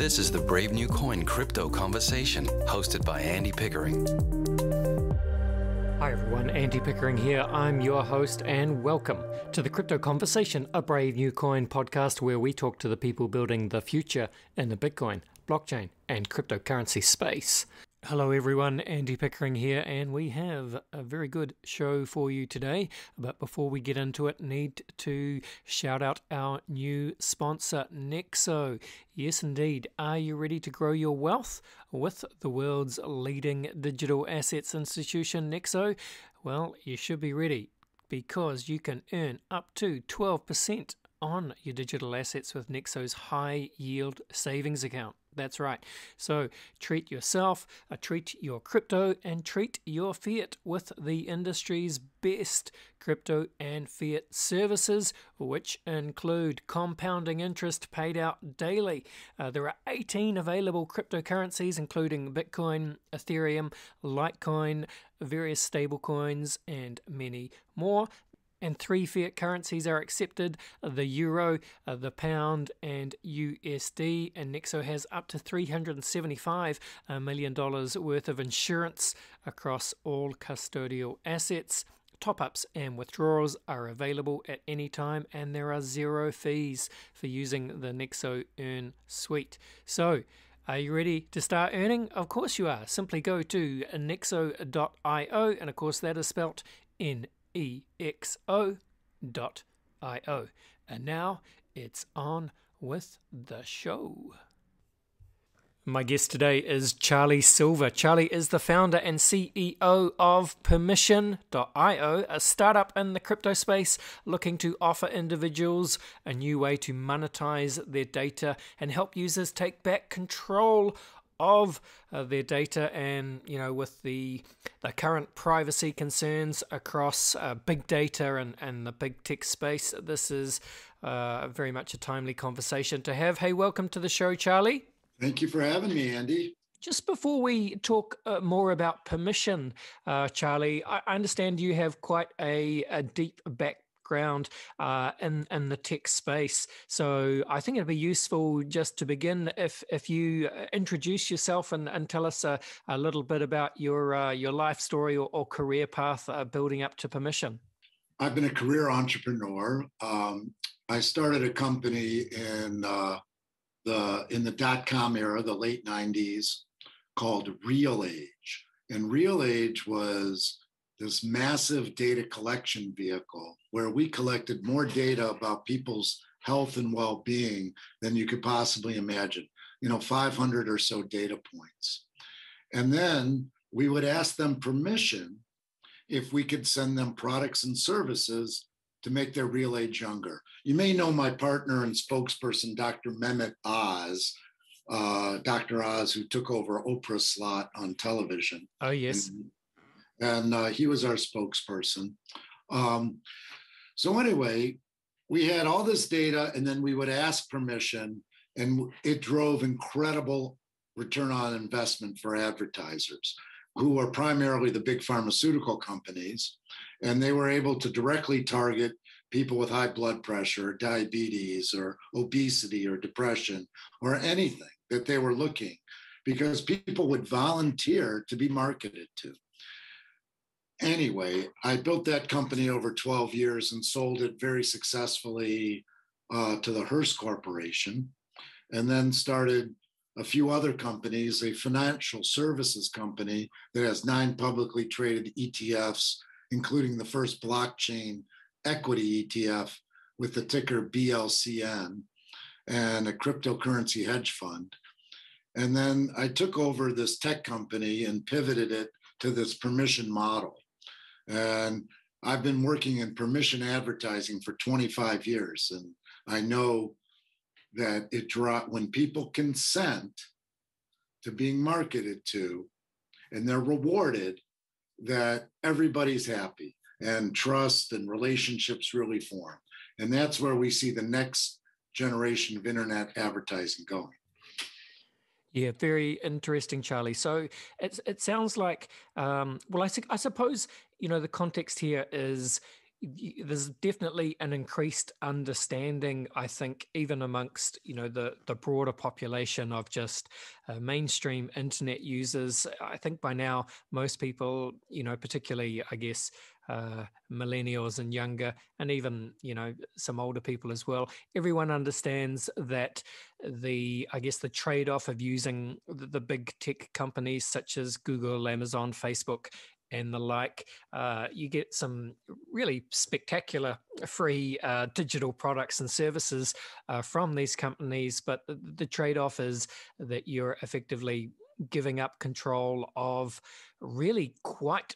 This is the Brave New Coin Crypto Conversation, hosted by Andy Pickering. Hi everyone, Andy Pickering here. I'm your host and welcome to the Crypto Conversation, a Brave New Coin podcast where we talk to the people building the future in the Bitcoin, blockchain and cryptocurrency space. Hello everyone, Andy Pickering here, and we have a very good show for you today. But before we get into it, need to shout out our new sponsor, Nexo. Yes indeed, are you ready to grow your wealth with the world's leading digital assets institution, Nexo? Well, you should be ready, because you can earn up to 12% on your digital assets with Nexo's high yield savings account. That's right. So treat yourself, treat your crypto, and treat your fiat with the industry's best crypto and fiat services, which include compounding interest paid out daily. There are 18 available cryptocurrencies, including Bitcoin, Ethereum, Litecoin, various stablecoins, and many more. And 3 fiat currencies are accepted, the euro, the pound, and USD. And Nexo has up to $375 million worth of insurance across all custodial assets. Top-ups and withdrawals are available at any time, and there are 0 fees for using the Nexo Earn Suite. So, are you ready to start earning? Of course you are. Simply go to nexo.io, and of course that is spelt NEXO.io. And now it's on with the show. My guest today is Charlie Silver. Charlie is the founder and CEO of Permission.io, a startup in the crypto space looking to offer individuals a new way to monetize their data and help users take back control of their data. And with the current privacy concerns across big data and the big tech space, this is very much a timely conversation to have. Hey, welcome to the show, Charlie. Thank you for having me, Andy. Just before we talk more about Permission, Charlie, I understand you have quite a deep background in the tech space. So I think it'd be useful just to begin if you introduce yourself and tell us a little bit about your life story or career path building up to Permission. I've been a career entrepreneur. I started a company in the dot-com era, the late 90s, called Real Age. And Real Age was this massive data collection vehicle where we collected more data about people's health and well-being than you could possibly imagine, 500 or so data points. And then we would ask them permission if we could send them products and services to make their real age younger. You may know my partner and spokesperson, Dr. Mehmet Oz, Dr. Oz, who took over Oprah's slot on television. Oh, yes. And he was our spokesperson. So anyway, we had all this data, and then we would ask permission, and it drove incredible return on investment for advertisers, who are primarily the big pharmaceutical companies. And they were able to directly target people with high blood pressure, diabetes, or obesity, or depression, or anything that they were looking, because people would volunteer to be marketed to. Anyway, I built that company over 12 years and sold it very successfully to the Hearst Corporation, and then started a few other companies, a financial services company that has 9 publicly traded ETFs, including the first blockchain equity ETF with the ticker BLCN, and a cryptocurrency hedge fund. And then I took over this tech company and pivoted it to this permission model. And I've been working in permission advertising for 25 years. And I know that when people consent to being marketed to, and they're rewarded, that everybody's happy and trust and relationships really form. And that's where we see the next generation of internet advertising going. Yeah, very interesting, Charlie. So it sounds like, I suppose, the context here is there's definitely an increased understanding, I think, even amongst, the broader population of just mainstream internet users. I think by now, most people, particularly, I guess, millennials and younger, and even, some older people as well, everyone understands that I guess the trade-off of using the big tech companies such as Google, Amazon, Facebook, and the like, you get some really spectacular free digital products and services from these companies. But the trade-off is that you're effectively giving up control of really quite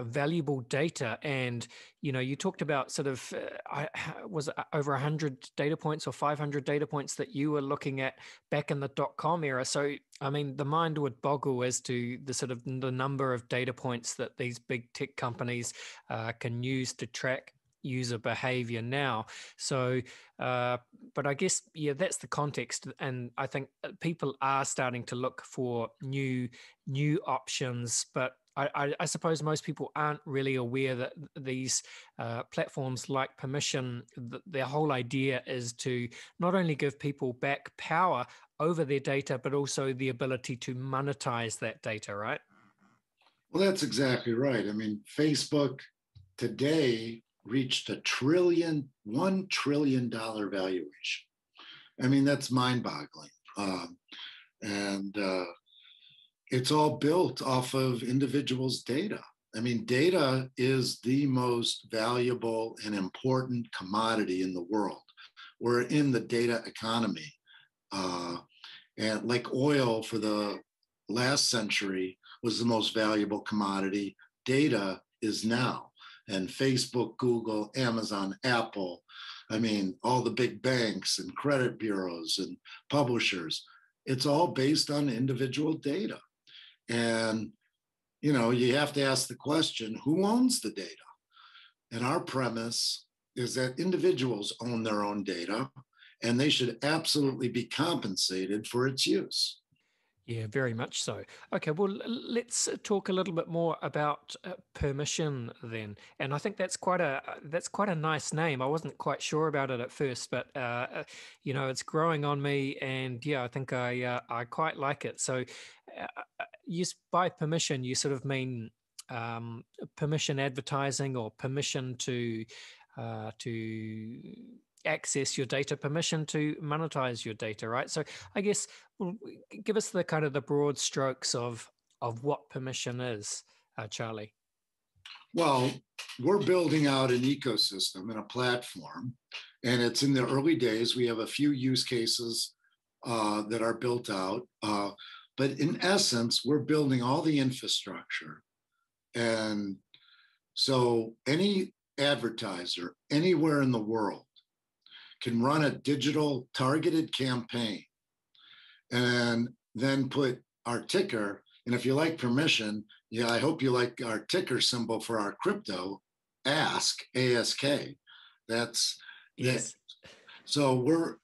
valuable data. And you talked about sort of was it over 100 data points or 500 data points that you were looking at back in the .com era. So I mean, the mind would boggle as to the sort of the number of data points that these big tech companies can use to track user behavior now. So but I guess, yeah, that's the context. And I think people are starting to look for new options. But I suppose most people aren't really aware that these platforms like Permission, their whole idea is to not only give people back power over their data, but also the ability to monetize that data, right? Well, that's exactly right. I mean, Facebook today reached $1 trillion valuation. I mean, that's mind-boggling. And it's all built off of individuals' data. I mean, data is the most valuable and important commodity in the world. We're in the data economy. And like oil for the last century was the most valuable commodity, data is now. And Facebook, Google, Amazon, Apple, I mean, all the big banks and credit bureaus and publishers, it's all based on individual data. And, you have to ask the question, who owns the data? And our premise is that individuals own their own data, and they should absolutely be compensated for its use. Yeah, very much so. Okay, well, let's talk a little bit more about Permission then. And I think that's quite a nice name. I wasn't quite sure about it at first, but it's growing on me, and yeah, I think I quite like it. So, by permission, you sort of mean permission advertising or permission to access your data, permission to monetize your data, right? So I guess, well, give us the kind of the broad strokes of what permission is, Charlie. Well, we're building out an ecosystem and a platform, and it's in the early days. We have a few use cases that are built out, but in essence, we're building all the infrastructure. And so any advertiser anywhere in the world can run a digital targeted campaign and then put our ticker. And if you like permission, yeah, I hope you like our ticker symbol for our crypto, ASK. That's yes. So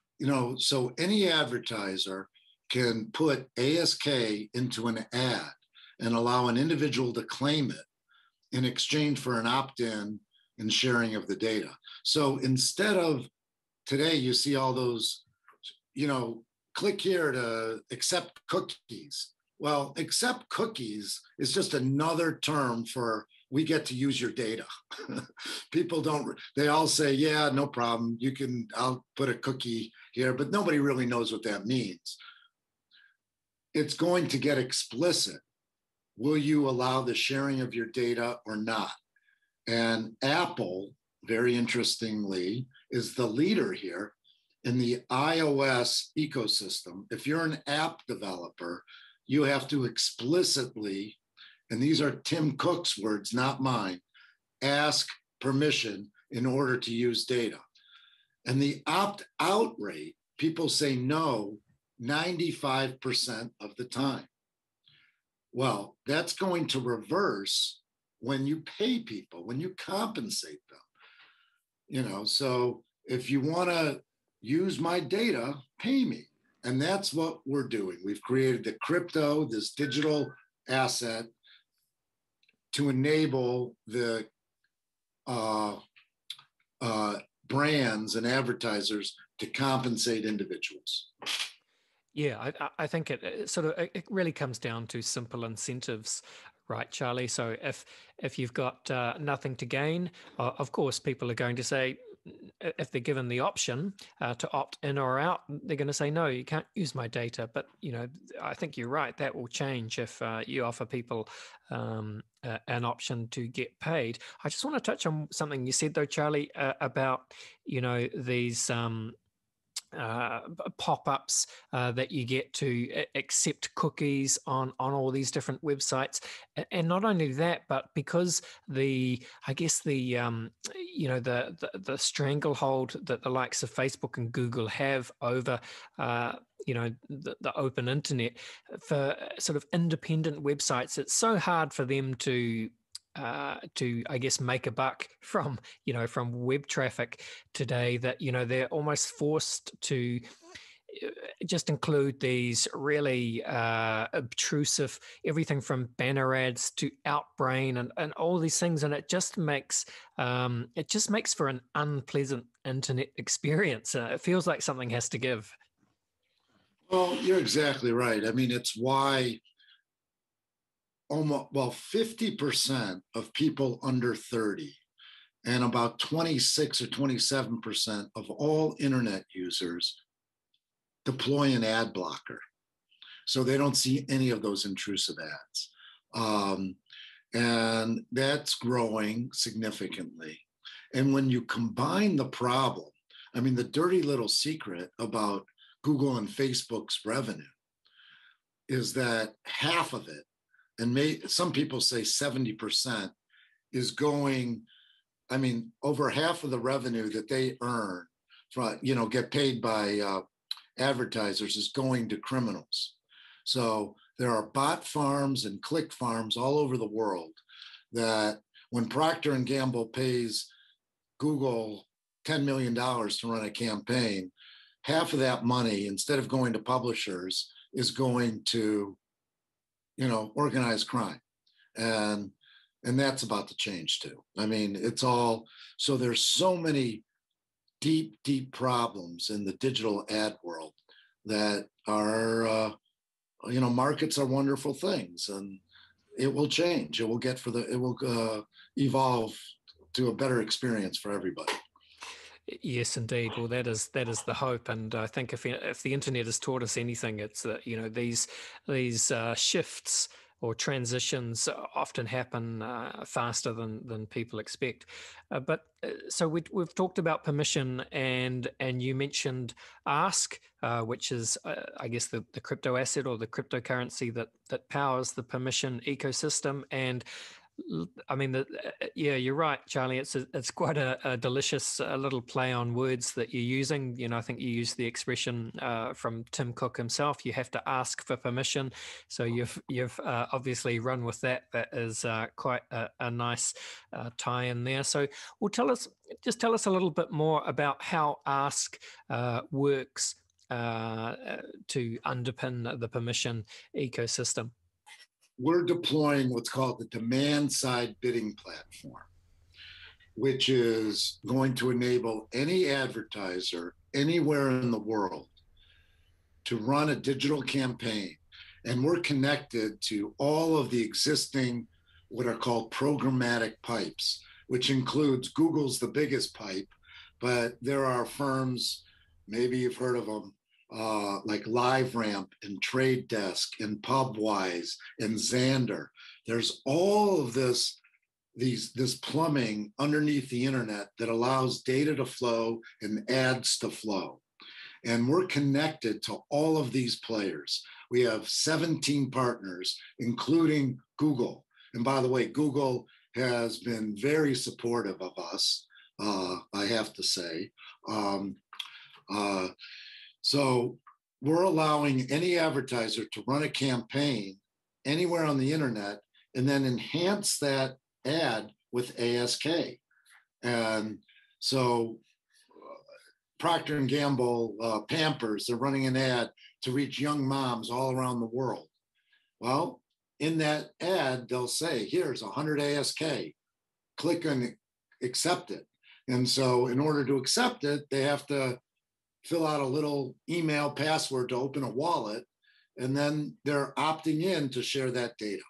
so any advertiser can put ASK into an ad and allow an individual to claim it in exchange for an opt-in and sharing of the data. So instead of today, you see all those, click here to accept cookies. Well, accept cookies is just another term for we get to use your data. People they all say, yeah, no problem. I'll put a cookie here, but nobody really knows what that means. It's going to get explicit. Will you allow the sharing of your data or not? And Apple, very interestingly, is the leader here in the iOS ecosystem. If you're an app developer, you have to explicitly, and these are Tim Cook's words, not mine, ask permission in order to use data. And the opt-out rate, people say no 95% of the time. Well, that's going to reverse when you pay people, when you compensate them. So if you want to use my data, pay me. And that's what we're doing. We've created the crypto, this digital asset, to enable the brands and advertisers to compensate individuals. Yeah, I think it really comes down to simple incentives, right, Charlie? So if you've got nothing to gain, of course, people are going to say, if they're given the option to opt in or out, they're going to say, no, you can't use my data. But, I think you're right. That will change if you offer people an option to get paid. I just want to touch on something you said, though, Charlie, about, these pop-ups that you get to accept cookies on all these different websites, and not only that, but because the stranglehold that the likes of Facebook and Google have over the open internet for sort of independent websites, it's so hard for them to I guess make a buck from web traffic today that they're almost forced to just include these really obtrusive everything from banner ads to Outbrain and all these things, and it just makes for an unpleasant internet experience. It feels like something has to give. Well, you're exactly right. I mean, it's why 50% of people under 30 and about 26 or 27% of all internet users deploy an ad blocker. So they don't see any of those intrusive ads. And that's growing significantly. And when you combine the problem, I mean, the dirty little secret about Google and Facebook's revenue is that half of it, and some people say 70%, is going, I mean, over half of the revenue that they earn from, get paid by advertisers is going to criminals. So there are bot farms and click farms all over the world that when Procter & Gamble pays Google $10 million to run a campaign, half of that money, instead of going to publishers, is going to organized crime. And that's about to change too. I mean, so there's so many deep problems in the digital ad world that are, markets are wonderful things, and it will change. It will evolve to a better experience for everybody. Yes, indeed. Well, that is the hope, and I think if the internet has taught us anything, it's that these shifts or transitions often happen faster than people expect. So we've talked about permission, and you mentioned Ask, which is I guess the crypto asset or the cryptocurrency that powers the permission ecosystem. And I mean, yeah, you're right, Charlie. It's quite a delicious little play on words that you're using. I think you used the expression from Tim Cook himself. You have to ask for permission. So you've obviously run with that. That is quite a nice tie in there. So, well, tell us a little bit more about how Ask works to underpin the permission ecosystem. We're deploying what's called the demand side bidding platform, which is going to enable any advertiser anywhere in the world to run a digital campaign. And we're connected to all of the existing, what are called programmatic pipes, which includes Google's the biggest pipe, but there are firms, maybe you've heard of them, like LiveRamp and Trade Desk and Pubwise and Xandr. There's all of this plumbing underneath the internet that allows data to flow and ads to flow. And we're connected to all of these players. We have 17 partners, including Google. And by the way, Google has been very supportive of us, I have to say. So we're allowing any advertiser to run a campaign anywhere on the internet and then enhance that ad with ASK. And so Procter & Gamble, Pampers, they're running an ad to reach young moms all around the world. Well, in that ad, they'll say, here's 100 ASK, click and accept it. And so in order to accept it, they have to fill out a little email password to open a wallet, and then they're opting in to share that data.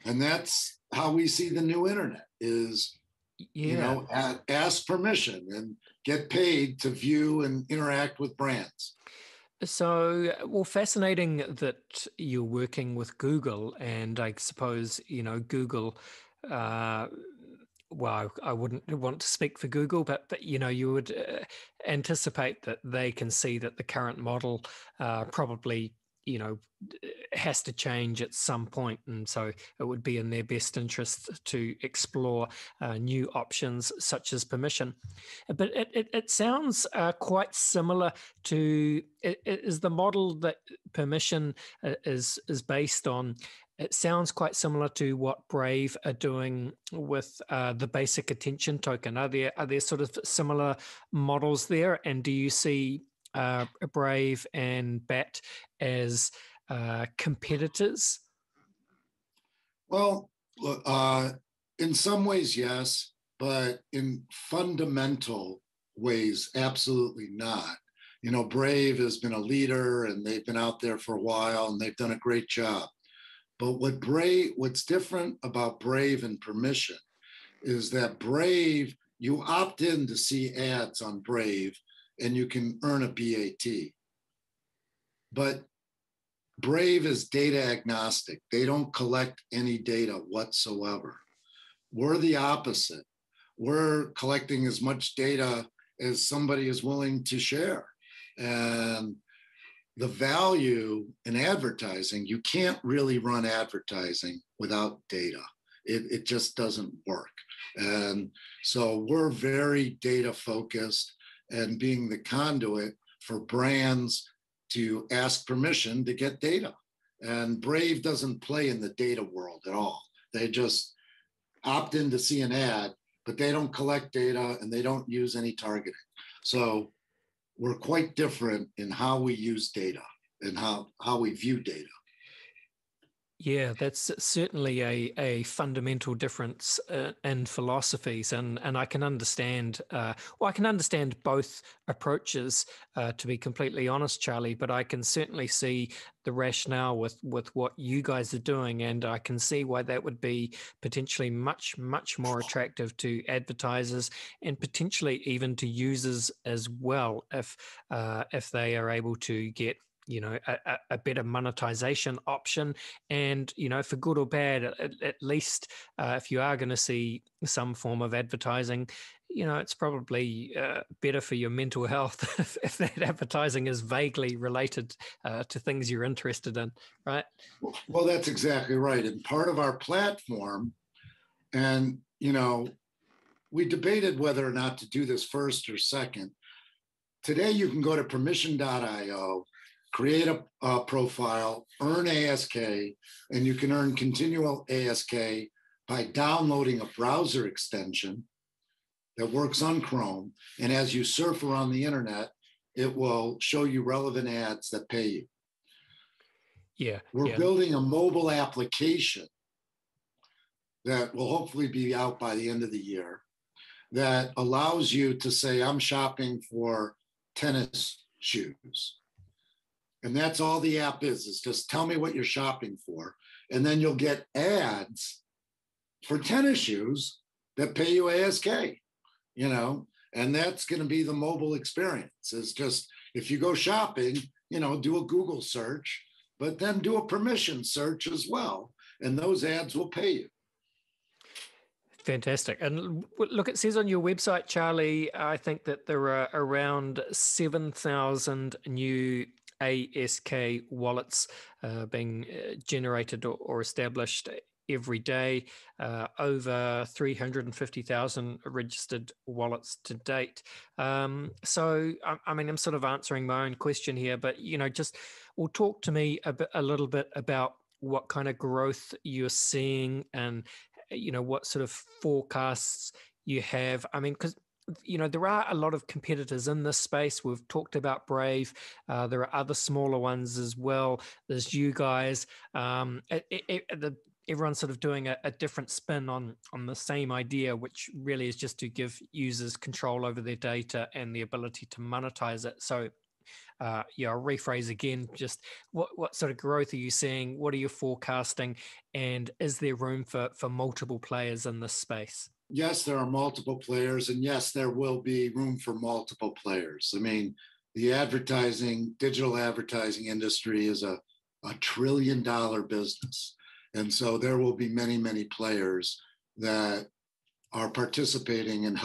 And that's how we see the new internet is, ask permission and get paid to view and interact with brands. So, well, fascinating that you're working with Google, and I suppose, Google, well, I wouldn't want to speak for Google, but you would anticipate that they can see that the current model probably, has to change at some point, and so it would be in their best interest to explore new options such as permission. But it sounds quite similar to is the model that permission is based on. It sounds quite similar to what Brave are doing with the basic attention token. Are there sort of similar models there? And do you see Brave and BAT as competitors? Well, in some ways, yes, but in fundamental ways, absolutely not. Brave has been a leader and they've been out there for a while and they've done a great job. But what's different about Brave and permission is that Brave, you opt in to see ads on Brave and you can earn a BAT. But Brave is data agnostic. They don't collect any data whatsoever. We're the opposite. We're collecting as much data as somebody is willing to share. And the value in advertising, you can't really run advertising without data. It just doesn't work. And so we're very data focused and being the conduit for brands to ask permission to get data. And Brave doesn't play in the data world at all. They just opt in to see an ad, but they don't collect data and they don't use any targeting. So we're quite different in how we use data and how we view data. Yeah, that's certainly a fundamental difference in philosophies, and I can understand. I can understand both approaches. To be completely honest, Charlie, but I can certainly see the rationale with what you guys are doing, and I can see why that would be potentially much more attractive to advertisers and potentially even to users as well, if they are able to get a better monetization option. And for good or bad, at least if you are going to see some form of advertising, it's probably better for your mental health if that advertising is vaguely related to things you're interested in, right? Well, that's exactly right. And part of our platform, and we debated whether or not to do this first or second. Today you can go to permission.io, create a profile, earn ASK, and you can earn continual ASK by downloading a browser extension that works on Chrome. And as you surf around the internet, it will show you relevant ads that pay you. We're building a mobile application that will hopefully be out by the end of the year that allows you to say, I'm shopping for tennis shoes. And that's all the app is just tell me what you're shopping for. And then you'll get ads for tennis shoes that pay you ASK, and that's going to be the mobile experience. It's just, if you go shopping, do a Google search, but then do a permission search as well. And those ads will pay you. Fantastic. And look, it says on your website, Charlie, I think that there are around 7,000 new ASK wallets being generated or established every day, over 350,000 registered wallets to date. So, I'm sort of answering my own question here, but, talk to me a little bit about what kind of growth you're seeing and, what sort of forecasts you have. Because there are a lot of competitors in this space. We've talked about Brave. There are other smaller ones as well. There's you guys. everyone's sort of doing a different spin on the same idea, which really is just to give users control over their data and the ability to monetize it. So yeah, I'll rephrase again, just what sort of growth are you seeing? What are you forecasting? And is there room for multiple players in this space? Yes, there are multiple players, and yes, there will be room for multiple players. I mean, the digital advertising industry is a $1 trillion business. And so there will be many, many players that are participating in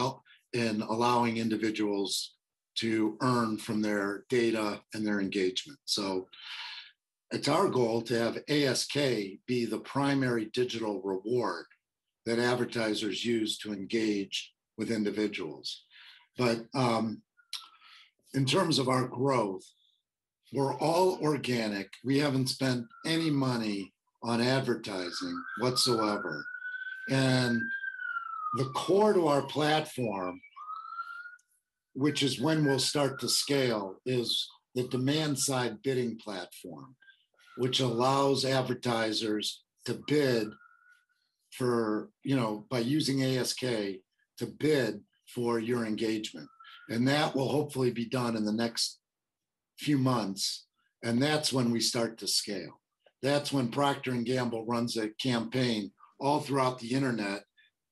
allowing individuals to earn from their data and their engagement. So it's our goal to have ASK be the primary digital reward that advertisers use to engage with individuals. But in terms of our growth, we're all organic. We haven't spent any money on advertising whatsoever. And the core to our platform, which is when we'll start to scale, is the demand side bidding platform, which allows advertisers to bid for, by using ASK to bid for your engagement. And that will hopefully be done in the next few months. And that's when we start to scale. That's when Procter & Gamble runs a campaign all throughout the internet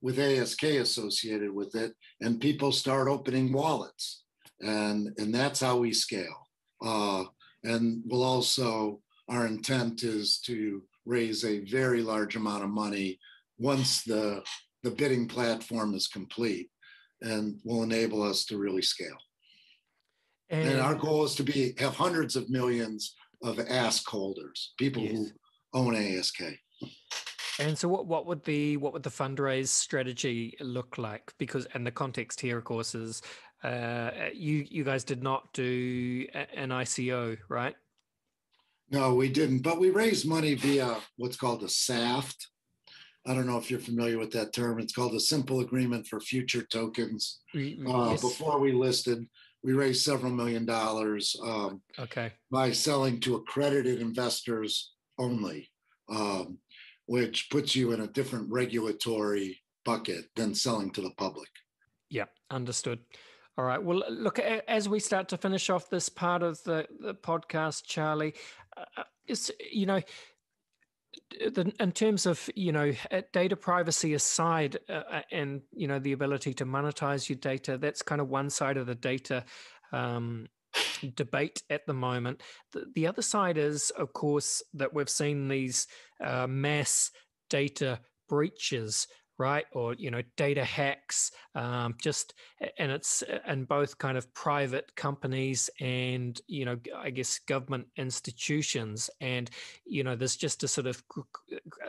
with ASK associated with it, and people start opening wallets. And that's how we scale. And our intent is to raise a very large amount of money once the bidding platform is complete, and will enable us to really scale. And our goal is to have hundreds of millions of ASK holders, people who own ASK. And so what would the fundraise strategy look like? Because, and the context here, of course, is you guys did not do an ICO, right? No, we didn't, but we raised money via what's called a SAFT. I don't know if you're familiar with that term. It's called a Simple Agreement for Future Tokens. Yes. Before we listed, we raised several $1 million by selling to accredited investors only, which puts you in a different regulatory bucket than selling to the public. Yeah, understood. All right. Well, look, as we start to finish off this part of the podcast, Charlie, in terms of, data privacy aside, and, the ability to monetize your data, that's kind of one side of the data debate at the moment. The other side is, of course, that we've seen these mass data breaches, right? Or, data hacks, and it's in both kind of private companies and, I guess government institutions. And, there's just a sort of,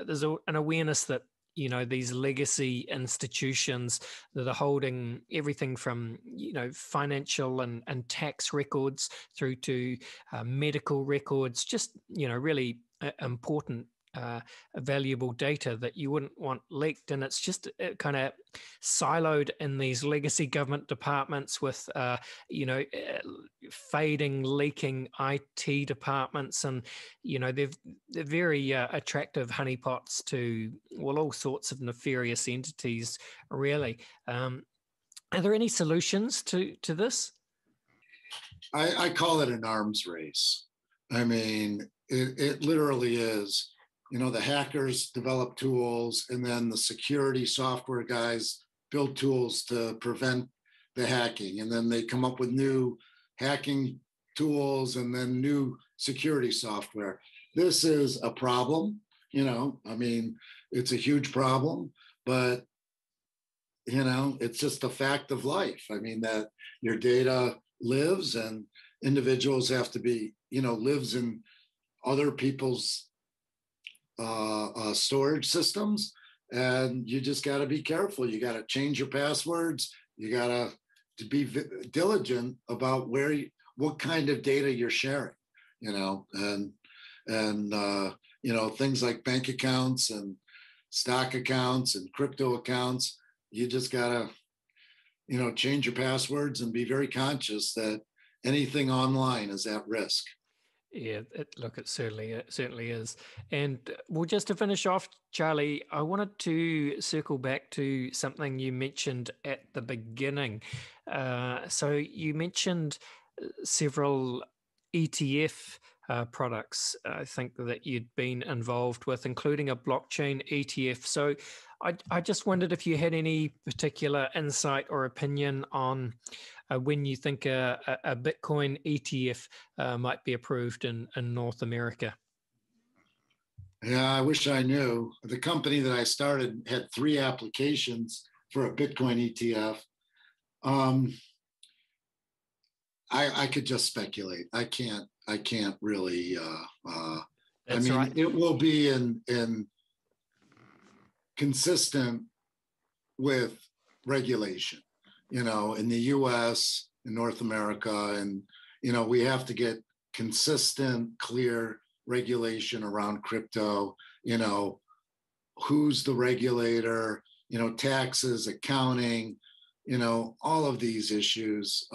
there's an awareness that, these legacy institutions that are holding everything from, financial and tax records through to medical records, just, really important valuable data that you wouldn't want leaked. And it's just kind of siloed in these legacy government departments with, fading, leaking IT departments. And, they're very attractive honeypots to, all sorts of nefarious entities, really. Are there any solutions to this? I call it an arms race. I mean, it literally is. The hackers develop tools, and then the security software guys build tools to prevent the hacking. And then they come up with new hacking tools and then new security software. This is a problem, it's a huge problem, but, it's just a fact of life. I mean, that your data lives, and individuals have to be, lives in other people's storage systems, and you just got to be careful. You got to change your passwords. You got to be diligent about what kind of data you're sharing, and things like bank accounts and stock accounts and crypto accounts. You just got to, change your passwords and be very conscious that anything online is at risk. Yeah, it certainly is. And well, just to finish off, Charlie, I wanted to circle back to something you mentioned at the beginning. So you mentioned several ETF products, I think that you'd been involved with, including a blockchain ETF. So I just wondered if you had any particular insight or opinion on when you think a Bitcoin ETF might be approved in North America. Yeah, I wish I knew. The company that I started had 3 applications for a Bitcoin ETF. I could just speculate. I can't really. That's right. It will be in consistent with regulation, in the US, in North America, and, we have to get consistent, clear regulation around crypto, who's the regulator, taxes, accounting, all of these issues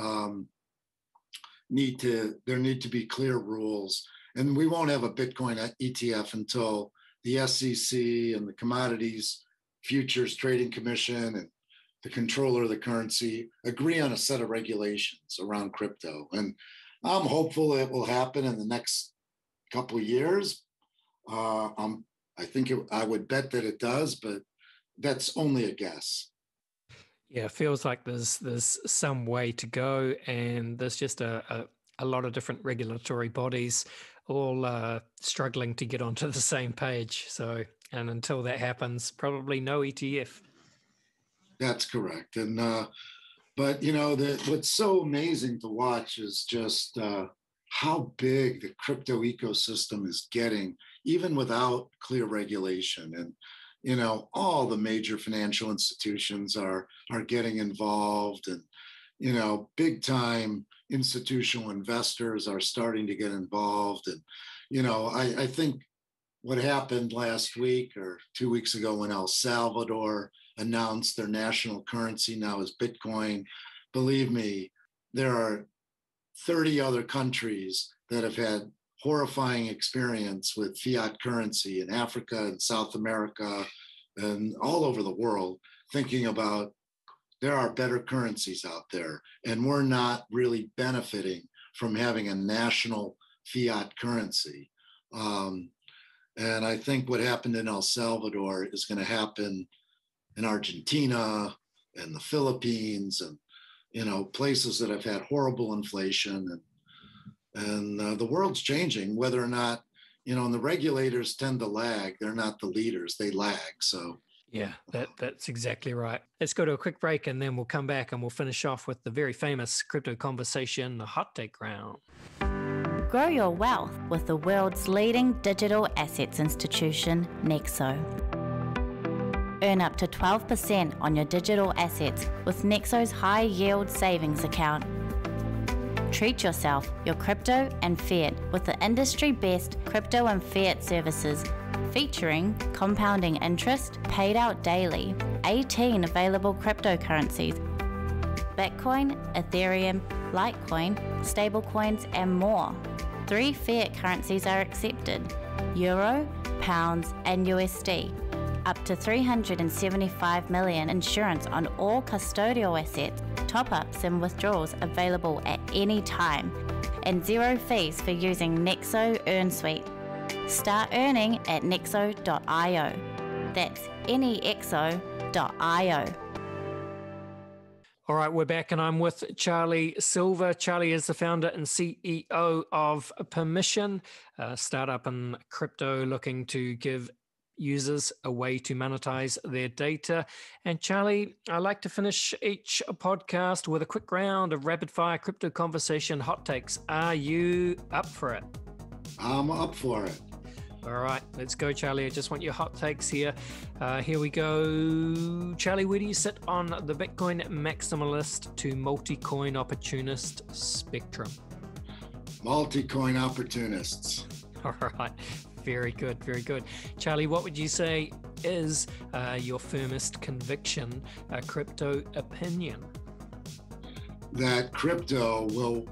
there need to be clear rules. And we won't have a Bitcoin ETF until the SEC and the Commodities Futures Trading Commission and the controller of the currency agree on a set of regulations around crypto. And I'm hopeful it will happen in the next couple of years. I would bet that it does, but that's only a guess. Yeah, it feels like there's some way to go, and there's just a lot of different regulatory bodies all struggling to get onto the same page. So, and until that happens, probably no ETF. That's correct. And but what's so amazing to watch is just how big the crypto ecosystem is getting, even without clear regulation. And all the major financial institutions are getting involved, and big time institutional investors are starting to get involved. And I think what happened last week or 2 weeks ago when El Salvador announced their national currency now is Bitcoin, believe me, there are 30 other countries that have had horrifying experience with fiat currency in Africa and South America and all over the world, thinking about there are better currencies out there, and we're not really benefiting from having a national fiat currency. And I think what happened in El Salvador is going to happen in Argentina and the Philippines and places that have had horrible inflation, and the world's changing, whether or not, and the regulators tend to lag. They're not the leaders, they lag. So yeah, that's exactly right. Let's go to a quick break, and then we'll come back and we'll finish off with the very famous Crypto Conversation hot take round. Grow your wealth with the world's leading digital assets institution, Nexo. Earn up to 12% on your digital assets with Nexo's high yield savings account. Treat yourself, your crypto and fiat with the industry best crypto and fiat services, featuring compounding interest paid out daily, 18 available cryptocurrencies, Bitcoin, Ethereum, Litecoin, stablecoins, and more. 3 fiat currencies are accepted: Euro, Pounds, and USD. Up to $375 million insurance on all custodial assets, top-ups and withdrawals available at any time, and 0 fees for using Nexo Earn Suite. Start earning at nexo.io. That's nexo.io. All right, we're back, and I'm with Charlie Silver. Charlie is the founder and CEO of Permission, a startup in crypto looking to give users a way to monetize their data. And Charlie, I like to finish each podcast with a quick round of rapid-fire crypto conversation hot takes. Are you up for it? I'm up for it. All right, let's go, Charlie. I just want your hot takes here. Here we go. Charlie, where do you sit on the Bitcoin maximalist to multi-coin opportunist spectrum? Multi-coin opportunists. All right, very good, very good. Charlie, what would you say is your firmest conviction, crypto opinion? That crypto will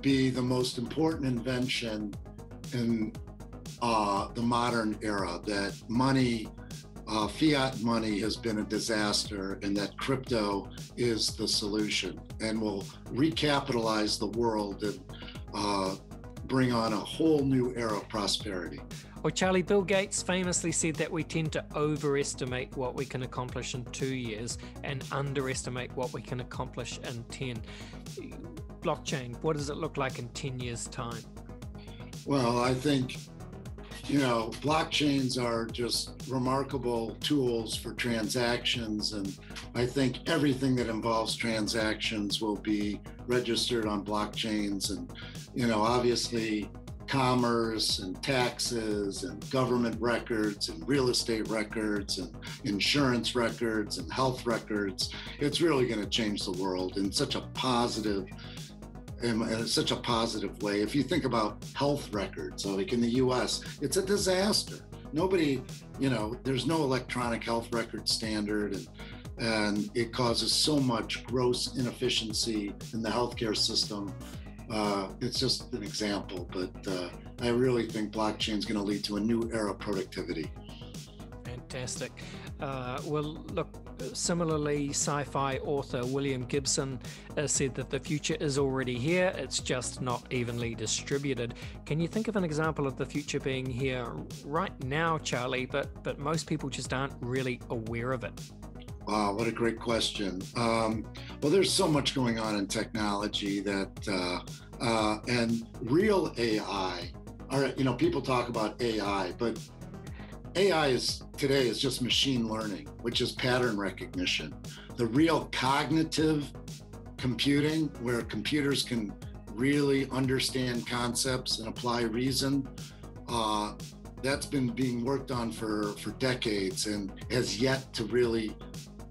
be the most important invention in the modern era, that money, fiat money has been a disaster, and that crypto is the solution and will recapitalize the world and bring on a whole new era of prosperity. Well, Charlie, Bill Gates famously said that we tend to overestimate what we can accomplish in 2 years and underestimate what we can accomplish in 10. Blockchain, what does it look like in 10 years' time? Well, I think, blockchains are just remarkable tools for transactions. And I think everything that involves transactions will be registered on blockchains. And, obviously, commerce and taxes and government records and real estate records and insurance records and health records. It's really going to change the world in such a positive way. If you think about health records, like in the US, it's a disaster. Nobody, there's no electronic health record standard, and it causes so much gross inefficiency in the healthcare system. It's just an example, but I really think blockchain is going to lead to a new era of productivity. Fantastic. Well, look, similarly, sci-fi author William Gibson said that the future is already here. It's just not evenly distributed. Can you think of an example of the future being here right now, Charlie, but most people just aren't really aware of it? Wow, what a great question. Well, there's so much going on in technology that, and real AI, people talk about AI, but AI today is just machine learning, which is pattern recognition. The real cognitive computing, where computers can really understand concepts and apply reason, that's been being worked on for decades and has yet to really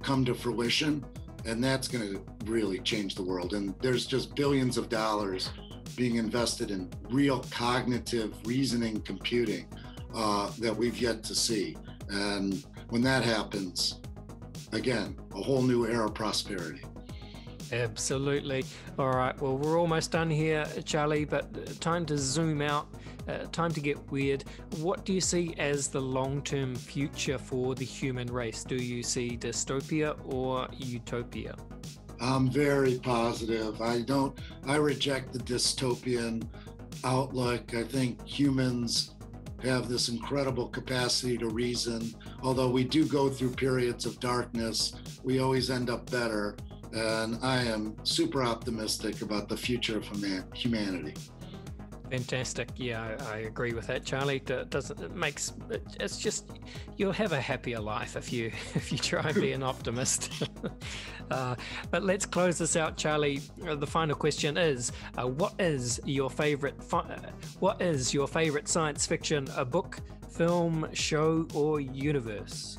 come to fruition. And that's going to really change the world. And there's just billions of dollars being invested in real cognitive reasoning computing that we've yet to see. And when that happens, again, a whole new era of prosperity. Absolutely. All right, well, we're almost done here, Charlie, but time to zoom out, time to get weird. What do you see as the long-term future for the human race? Do you see dystopia or utopia? I'm very positive. I reject the dystopian outlook. I think humans have this incredible capacity to reason. Although we do go through periods of darkness, we always end up better. And I am super optimistic about the future of humanity. Fantastic. Yeah, I agree with that, Charlie. It's just, you'll have a happier life if you try and be an optimist. But let's close this out, Charlie. The final question is, what is your favorite science fiction, a book, film, show, or universe?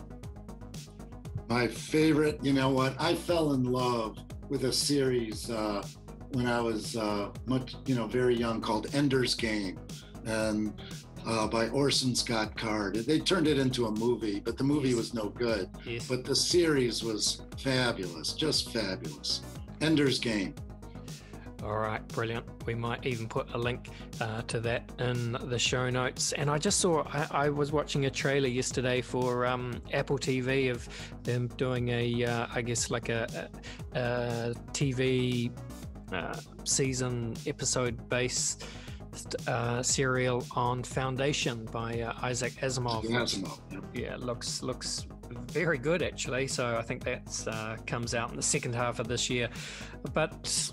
My favorite, I fell in love with a series when I was very young, called Ender's Game, and by Orson Scott Card. They turned it into a movie, but the movie was no good. Yes. But the series was fabulous, just fabulous. Ender's Game. All right, brilliant. We might even put a link to that in the show notes. And I just saw, I was watching a trailer yesterday for Apple TV of them doing I guess like a TV season episode based serial on Foundation by Isaac Asimov. Yep. Yeah, looks very good actually. So I think that comes out in the second half of this year. But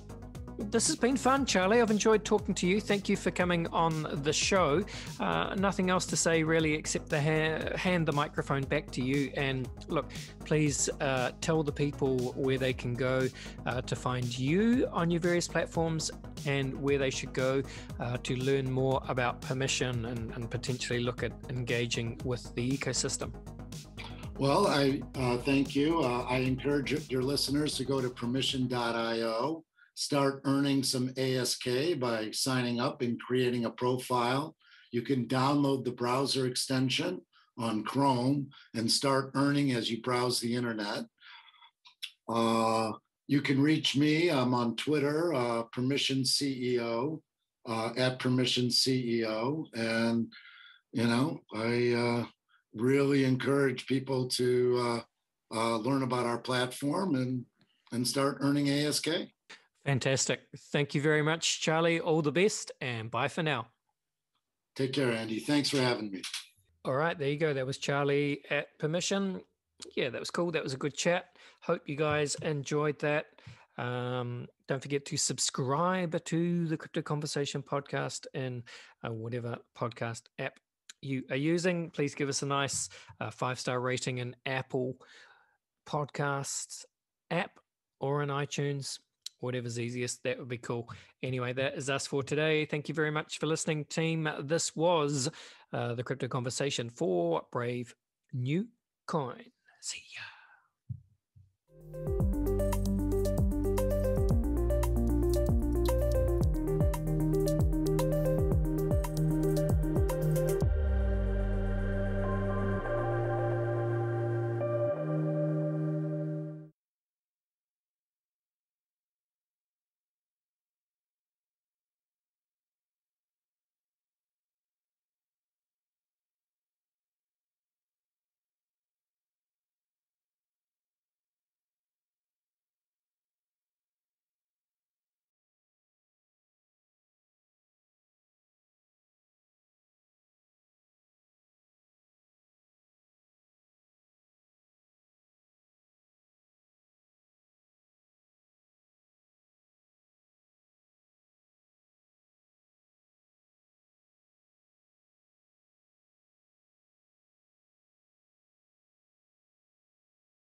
this has been fun, Charlie. I've enjoyed talking to you. Thank you for coming on the show. Nothing else to say really, except to hand the microphone back to you. And look, please tell the people where they can go to find you on your various platforms, and where they should go to learn more about permission and potentially look at engaging with the ecosystem. Well, I thank you. I encourage your listeners to go to permission.io. Start earning some ASK by signing up and creating a profile. You can download the browser extension on Chrome and start earning as you browse the internet. You can reach me. I'm on Twitter, Permission CEO, at Permission CEO. And, I really encourage people to learn about our platform and start earning ASK. Fantastic. Thank you very much, Charlie. All the best, and bye for now. Take care, Andy. Thanks for having me. All right, there you go. That was Charlie at Permission. Yeah, that was cool. That was a good chat. Hope you guys enjoyed that. Don't forget to subscribe to the Crypto Conversation podcast in whatever podcast app you are using. Please give us a nice 5-star rating in Apple Podcasts app or in iTunes. Whatever's easiest, that would be cool. Anyway, that is us for today. Thank you very much for listening, team. This was the Crypto Conversation for Brave New Coin. See ya.